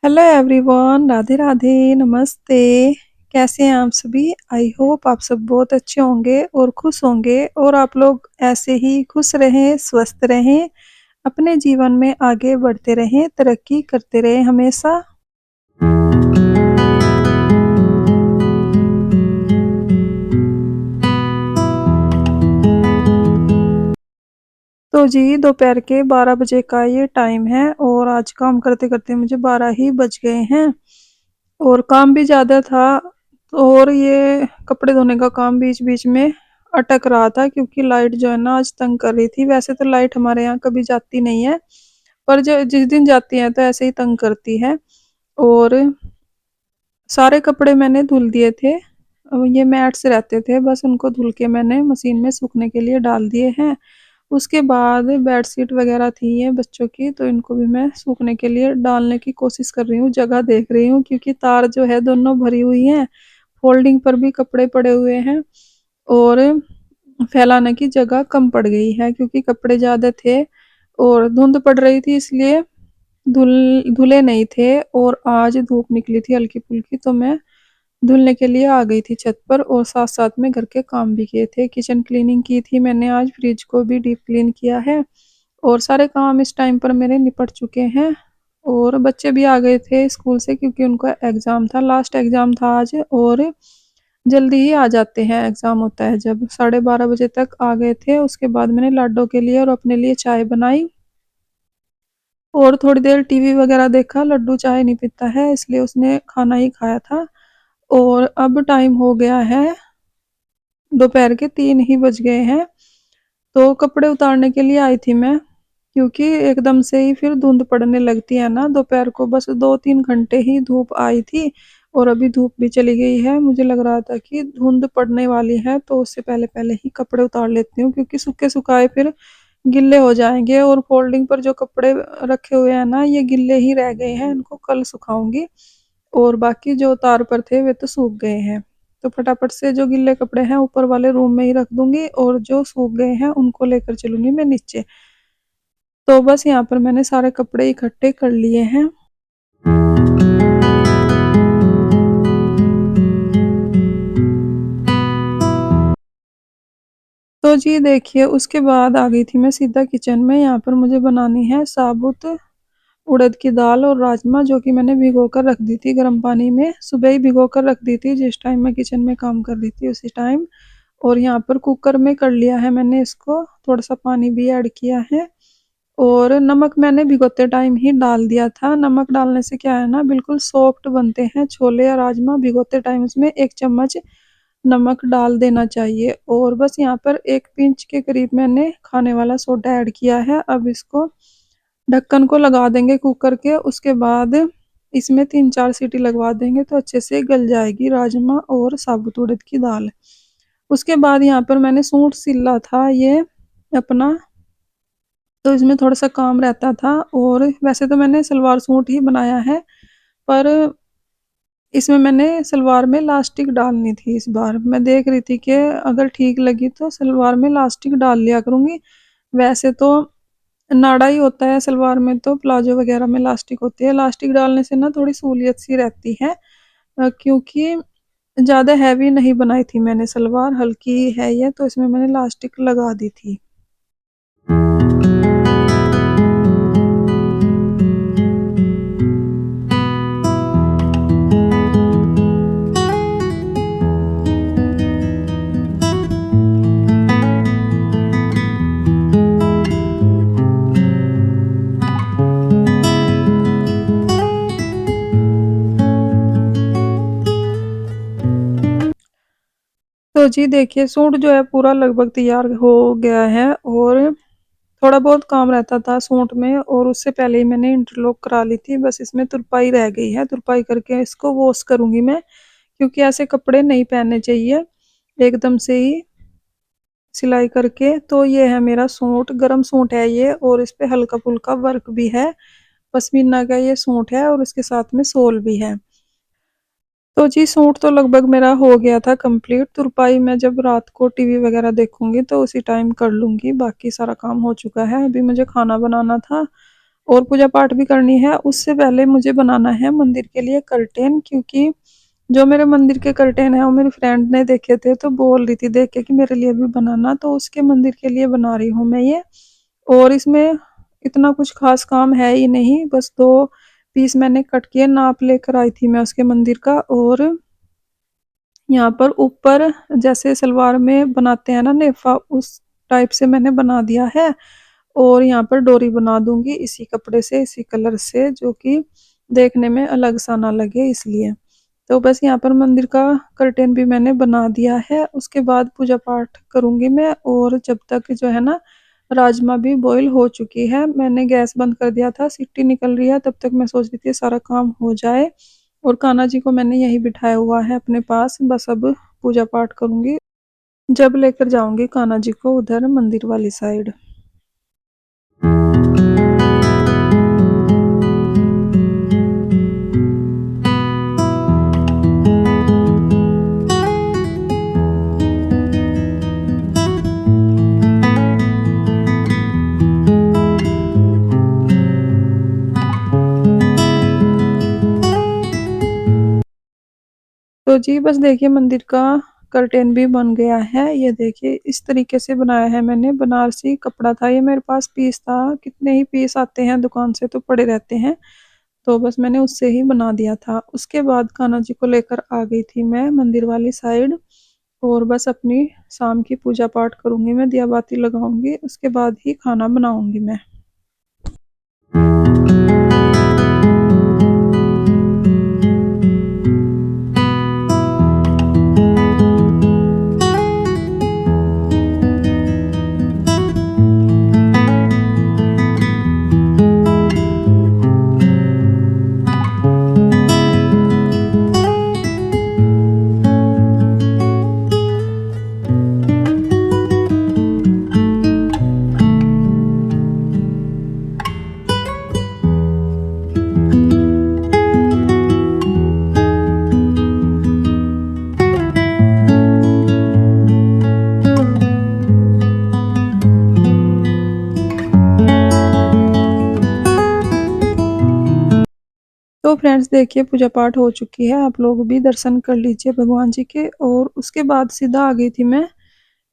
Hello everyone, Radhe Radhe, नमस्ते। कैसे हैं आप सभी? आई होप आप सब बहुत अच्छे होंगे और खुश होंगे और आप लोग ऐसे ही खुश रहें, स्वस्थ रहें, अपने जीवन में आगे बढ़ते रहें, तरक्की करते रहें हमेशा। तो जी दोपहर के 12 बजे का ये टाइम है और आज काम करते-करते मुझे 12 ही बज गए हैं और काम भी ज़्यादा था और ये कपड़े धोने का काम बीच-बीच में अटक रहा था क्योंकि लाइट जो है ना आज तंग कर रही थी। वैसे तो लाइट हमारे यहाँ कभी जाती नहीं है, पर जो जिस दिन जाती है तो ऐसे ही तंग करती है। और सारे कपड़े मैंने धुल दिए थे। ये मैट्स रहते थे, बस उनको धुल के मैंने मशीन में सूखने के लिए डाल दिए हैं। उसके बाद बेडशीट वगैरह थी ये बच्चों की, तो इनको भी मैं सूखने के लिए डालने की कोशिश कर रही हूँ, जगह देख रही हूँ क्योंकि तार जो है दोनों भरी हुई हैं। फोल्डिंग पर भी कपड़े पड़े हुए हैं और फैलाने की जगह कम पड़ गई है क्योंकि कपड़े ज़्यादा थे और धुंध पड़ रही थी, इसलिए धुले नहीं थे। और आज धूप निकली थी हल्की फुल्की, तो मैं धुलने के लिए आ गई थी छत पर और साथ साथ में घर के काम भी किए थे। किचन क्लीनिंग की थी मैंने आज, फ्रिज को भी डीप क्लीन किया है और सारे काम इस टाइम पर मेरे निपट चुके हैं। और बच्चे भी आ गए थे स्कूल से क्योंकि उनका एग्ज़ाम था, लास्ट एग्ज़ाम था आज और जल्दी ही आ जाते हैं, एग्ज़ाम होता है जब। 12:30 बजे तक आ गए थे। उसके बाद मैंने लाडो के लिए और अपने लिए चाय बनाई और थोड़ी देर टीवी वगैरह देखा। लड्डू चाय नहीं पीता है इसलिए उसने खाना ही खाया था। और अब टाइम हो गया है, दोपहर के 3 ही बज गए हैं। तो कपड़े उतारने के लिए आई थी मैं क्योंकि एकदम से ही फिर धुंध पड़ने लगती है ना दोपहर को। बस 2-3 घंटे ही धूप आई थी और अभी धूप भी चली गई है। मुझे लग रहा था कि धुंध पड़ने वाली है तो उससे पहले पहले ही कपड़े उतार लेती हूँ क्योंकि सूखे सुखाए फिर गिल्ले हो जाएंगे। और फोल्डिंग पर जो कपड़े रखे हुए हैं ना, ये गिल्ले ही रह गए हैं, इनको कल सुखाऊंगी। और बाकी जो तार पर थे वे तो सूख गए हैं, तो फटाफट से जो गिल्ले कपड़े हैं ऊपर वाले रूम में ही रख दूंगी और जो सूख गए हैं उनको लेकर चलूंगी मैं नीचे। तो बस यहाँ पर मैंने सारे कपड़े इकट्ठे कर लिए हैं। तो जी देखिए, उसके बाद आ गई थी मैं सीधा किचन में। यहाँ पर मुझे बनानी है साबुत उड़द की दाल और राजमा, जो कि मैंने भिगो कर रख दी थी गर्म पानी में। सुबह ही भिगो कर रख दी थी जिस टाइम मैं किचन में काम कर रही थी उसी टाइम। और यहाँ पर कुकर में कर लिया है मैंने इसको, थोड़ा सा पानी भी ऐड किया है और नमक मैंने भिगोते टाइम ही डाल दिया था। नमक डालने से क्या है ना, बिल्कुल सॉफ्ट बनते हैं छोले या राजमा। भिगोते टाइम उसमें 1 चम्मच नमक डाल देना चाहिए। और बस यहाँ पर 1 पिंच के करीब मैंने खाने वाला सोडा ऐड किया है। अब इसको ढक्कन को लगा देंगे कुकर के, उसके बाद इसमें 3-4 सीटी लगवा देंगे तो अच्छे से गल जाएगी राजमा और साबुत उड़द की दाल। उसके बाद यहाँ पर मैंने सूट सिला था ये अपना, तो इसमें थोड़ा सा काम रहता था। और वैसे तो मैंने सलवार सूट ही बनाया है, पर इसमें मैंने सलवार में लास्टिक डालनी थी। इस बार मैं देख रही थी कि अगर ठीक लगी तो सलवार में लास्टिक डाल लिया करूँगी। वैसे तो नाड़ा ही होता है सलवार में, तो प्लाजो वगैरह में लास्टिक होती है। लास्टिक डालने से ना थोड़ी सहूलियत सी रहती है क्योंकि ज़्यादा हैवी नहीं बनाई थी मैंने सलवार, हल्की है ये, तो इसमें मैंने लास्टिक लगा दी थी। तो जी देखिए, सूट जो है पूरा लगभग तैयार हो गया है और थोड़ा बहुत काम रहता था सूट में और उससे पहले ही मैंने इंटरलॉक करा ली थी। बस इसमें तुरपाई रह गई है, तुरपाई करके इसको वॉश करूंगी मैं क्योंकि ऐसे कपड़े नहीं पहनने चाहिए एकदम से ही सिलाई करके। तो ये है मेरा सूट, गरम सूट है ये और इस पे हल्का फुल्का वर्क भी है। पश्मीना का ये सूट है और इसके साथ में सोल भी है। तो जी सूट तो लगभग मेरा हो गया था कंप्लीट। तुरपाई मैं जब रात को टीवी वगैरह देखूंगी तो उसी टाइम कर लूंगी, बाकी सारा काम हो चुका है। अभी मुझे खाना बनाना था और पूजा पाठ भी करनी है। उससे पहले मुझे बनाना है मंदिर के लिए कर्टेन, क्योंकि जो मेरे मंदिर के कर्टेन है वो मेरी फ्रेंड ने देखे थे तो बोल रही थी देख के कि मेरे लिए भी बनाना, तो उसके मंदिर के लिए बना रही हूँ मैं ये। और इसमें इतना कुछ खास काम है ही नहीं, बस 2 पीस मैंने कट किए, नाप लेकर आई थी मैं उसके मंदिर का। और यहाँ पर ऊपर जैसे सलवार में बनाते हैं ना नेफा, उस टाइप से मैंने बना दिया है। और यहाँ पर डोरी बना दूंगी इसी कपड़े से, इसी कलर से, जो कि देखने में अलग सा ना लगे इसलिए। तो बस यहाँ पर मंदिर का कर्टेन भी मैंने बना दिया है। उसके बाद पूजा पाठ करूंगी मैं। और जब तक जो है ना राजमा भी बॉईल हो चुकी है, मैंने गैस बंद कर दिया था, सीटी निकल रही है, तब तक मैं सोच रही थी सारा काम हो जाए। और कान्हा जी को मैंने यही बिठाया हुआ है अपने पास, बस अब पूजा पाठ करूंगी जब लेकर जाऊंगी कान्हा जी को उधर मंदिर वाली साइड। तो जी बस देखिए मंदिर का कर्टेन भी बन गया है। ये देखिए इस तरीके से बनाया है मैंने, बनारसी कपड़ा था ये मेरे पास, पीस था, कितने ही पीस आते हैं दुकान से तो पड़े रहते हैं, तो बस मैंने उससे ही बना दिया था। उसके बाद कान्हा जी को लेकर आ गई थी मैं मंदिर वाली साइड। और बस अपनी शाम की पूजा पाठ करूंगी मैं, दिया बाती लगाऊंगी, उसके बाद ही खाना बनाऊंगी मैं। तो फ्रेंड्स देखिए पूजा पाठ हो चुकी है, आप लोग भी दर्शन कर लीजिए भगवान जी के। और उसके बाद सीधा आ गई थी मैं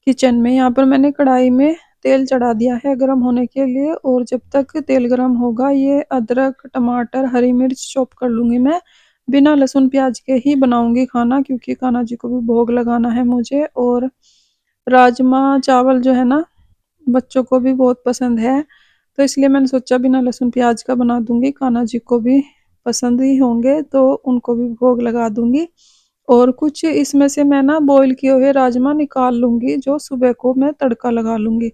किचन में। यहाँ पर मैंने कढ़ाई में तेल चढ़ा दिया है गर्म होने के लिए। और जब तक तेल गर्म होगा, ये अदरक टमाटर हरी मिर्च चॉप कर लूँगी मैं। बिना लहसुन प्याज के ही बनाऊंगी खाना, क्योंकि कान्हा जी को भी भोग लगाना है मुझे। और राजमा चावल जो है ना बच्चों को भी बहुत पसंद है, तो इसलिए मैंने सोचा बिना लहसुन प्याज का बना दूंगी, कान्हा जी को भी पसंद ही होंगे तो उनको भी भोग लगा दूंगी। और कुछ इसमें से मैं ना बॉईल किए हुए राजमा निकाल लूंगी, जो सुबह को मैं तड़का लगा लूंगी।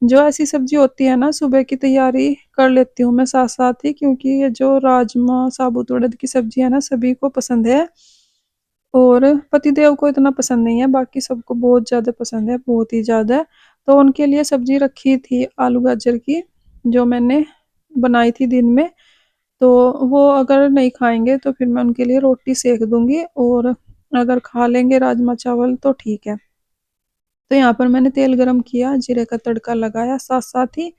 जो ऐसी सब्जी होती है ना सुबह की तैयारी कर लेती हूँ मैं साथ साथ ही, क्योंकि ये जो राजमा साबुत उड़द की सब्जी है ना सभी को पसंद है। और पतिदेव को इतना पसंद नहीं है, बाकी सबको बहुत ज़्यादा पसंद है, बहुत ही ज़्यादा। तो उनके लिए सब्जी रखी थी आलू गाजर की, जो मैंने बनाई थी दिन में। तो वो अगर नहीं खाएंगे तो फिर मैं उनके लिए रोटी सेक दूंगी, और अगर खा लेंगे राजमा चावल तो ठीक है। तो यहाँ पर मैंने तेल गरम किया, जीरे का तड़का लगाया साथ साथ ही,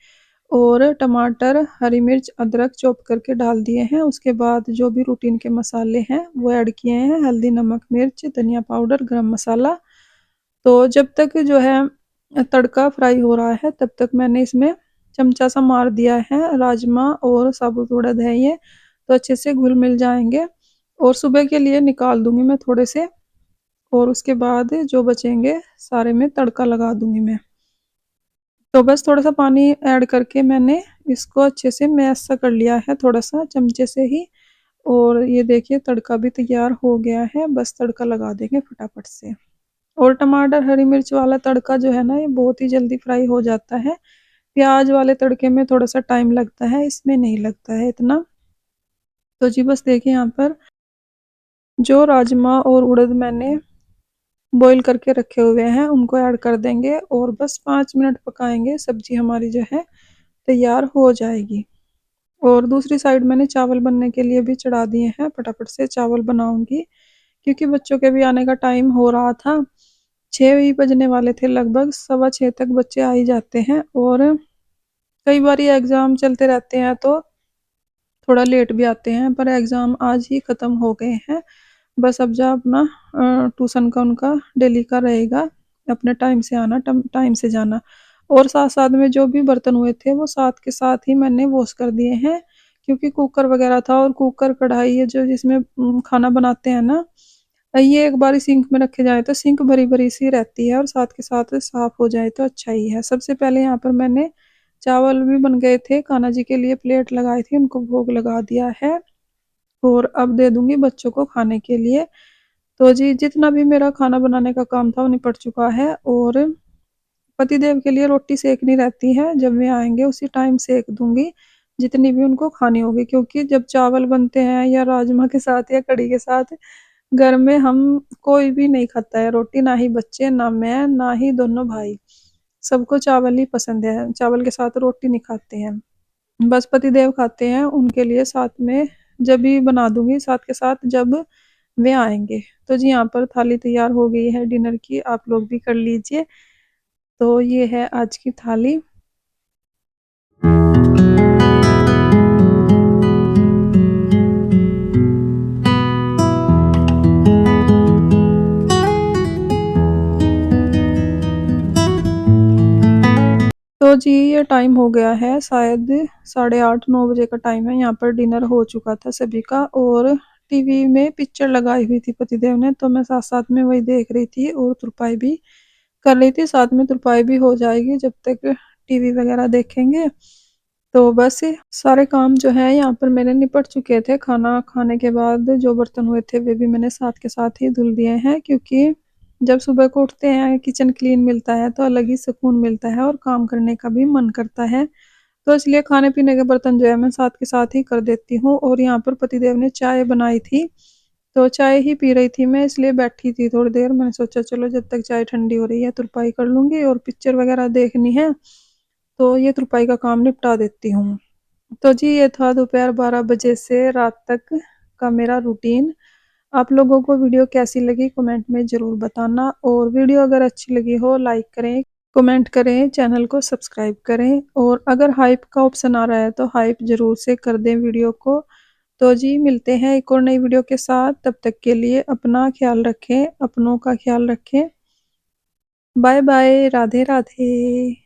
और टमाटर हरी मिर्च अदरक चॉप करके डाल दिए हैं। उसके बाद जो भी रूटीन के मसाले हैं वो ऐड किए हैं, हल्दी नमक मिर्च धनिया पाउडर गरम मसाला। तो जब तक जो है तड़का फ्राई हो रहा है, तब तक मैंने इसमें चमचा सा मार दिया है राजमा और साबुत उड़द है ये, तो अच्छे से घुल मिल जाएंगे। और सुबह के लिए निकाल दूंगी मैं थोड़े से, और उसके बाद जो बचेंगे सारे में तड़का लगा दूंगी मैं। तो बस थोड़ा सा पानी ऐड करके मैंने इसको अच्छे से मैश सा कर लिया है, थोड़ा सा चमचे से ही। और ये देखिए तड़का भी तैयार हो गया है, बस तड़का लगा देंगे फटाफट से। और टमाटर हरी मिर्च वाला तड़का जो है ना ये बहुत ही जल्दी फ्राई हो जाता है। प्याज वाले तड़के में थोड़ा सा टाइम लगता है, इसमें नहीं लगता है इतना। तो जी बस देखिए यहाँ पर जो राजमा और उड़द मैंने बॉईल करके रखे हुए हैं उनको ऐड कर देंगे, और बस 5 मिनट पकाएंगे, सब्जी हमारी जो है तैयार हो जाएगी। और दूसरी साइड मैंने चावल बनने के लिए भी चढ़ा दिए हैं, फटाफट से चावल बनाऊंगी, क्योंकि बच्चों के भी आने का टाइम हो रहा था। 6 ही बजने वाले थे लगभग, 6:15 तक बच्चे आ ही जाते हैं। और कई बार ये एग्ज़ाम चलते रहते हैं तो थोड़ा लेट भी आते हैं, पर एग्ज़ाम आज ही ख़त्म हो गए हैं। बस अब जा अपना ट्यूशन का उनका डेली का रहेगा, अपने टाइम से आना, टाइम से जाना। और साथ-साथ में जो भी बर्तन हुए थे वो साथ के साथ ही मैंने वॉश कर दिए हैं, क्योंकि कुकर वग़ैरह था और कुकर, कढ़ाई ये जो जिसमें खाना बनाते हैं ना, ये एक बारी सिंक में रखे जाएँ तो सिंक भरी-भरी सी रहती है, और साथ के साथ साफ़ हो जाए तो अच्छा ही है। सबसे पहले यहाँ पर मैंने चावल भी बन गए थे, कान्हा जी के लिए प्लेट लगाई थी, उनको भोग लगा दिया है और अब दे दूँगी बच्चों को खाने के लिए। तो जी, जितना भी मेरा खाना बनाने का काम था वो निपट चुका है, और पतिदेव के लिए रोटी सेकनी रहती है, जब वे आएँगे उसी टाइम सेक दूँगी, जितनी भी उनको खानी होगी, क्योंकि जब चावल बनते हैं या राजमा के साथ या कढ़ी के साथ, घर में हम कोई भी नहीं खाता है रोटी, ना ही बच्चे, ना मैं, ना ही दोनों भाई। सबको चावल ही पसंद है, चावल के साथ रोटी नहीं खाते हैं। बस पतिदेव खाते हैं, उनके लिए साथ में जभी बना दूँगी, साथ के साथ जब वे आएँगे। तो जी, यहाँ पर थाली तैयार हो गई है डिनर की, आप लोग भी कर लीजिए। तो ये है आज की थाली। तो जी, ये टाइम हो गया है शायद 8:30-9 बजे का टाइम है। यहाँ पर डिनर हो चुका था सभी का, और टीवी में पिक्चर लगाई हुई थी पतिदेव ने, तो मैं साथ-साथ में वही देख रही थी और तुरपाई भी कर रही थी। साथ में तुरपाई भी हो जाएगी जब तक टीवी वगैरह देखेंगे। तो बस सारे काम जो है यहाँ पर मेरे निपट चुके थे। खाना खाने के बाद जो बर्तन हुए थे वे भी मैंने साथ के साथ ही धुल दिए हैं, क्योंकि जब सुबह को उठते हैं, किचन क्लीन मिलता है तो अलग ही सुकून मिलता है और काम करने का भी मन करता है। तो इसलिए खाने-पीने के बर्तन जो है मैं साथ के साथ ही कर देती हूँ, और यहाँ पर पतिदेव ने चाय बनाई थी, तो चाय ही पी रही थी मैं, इसलिए बैठी थी थोड़ी देर। मैंने सोचा चलो जब तक चाय ठंडी हो रही है तुरपाई कर लूँगी, और पिक्चर वगैरह देखनी है, तो ये तुरपाई का काम निपटा देती हूँ। तो जी, ये था दोपहर 12 बजे से रात तक का मेरा रूटीन। आप लोगों को वीडियो कैसी लगी कमेंट में ज़रूर बताना, और वीडियो अगर अच्छी लगी हो लाइक करें, कमेंट करें, चैनल को सब्सक्राइब करें, और अगर हाइप का ऑप्शन आ रहा है तो हाइप ज़रूर से कर दें वीडियो को। तो जी, मिलते हैं एक और नई वीडियो के साथ, तब तक के लिए अपना ख्याल रखें, अपनों का ख्याल रखें। Bye bye, Radhe Radhe.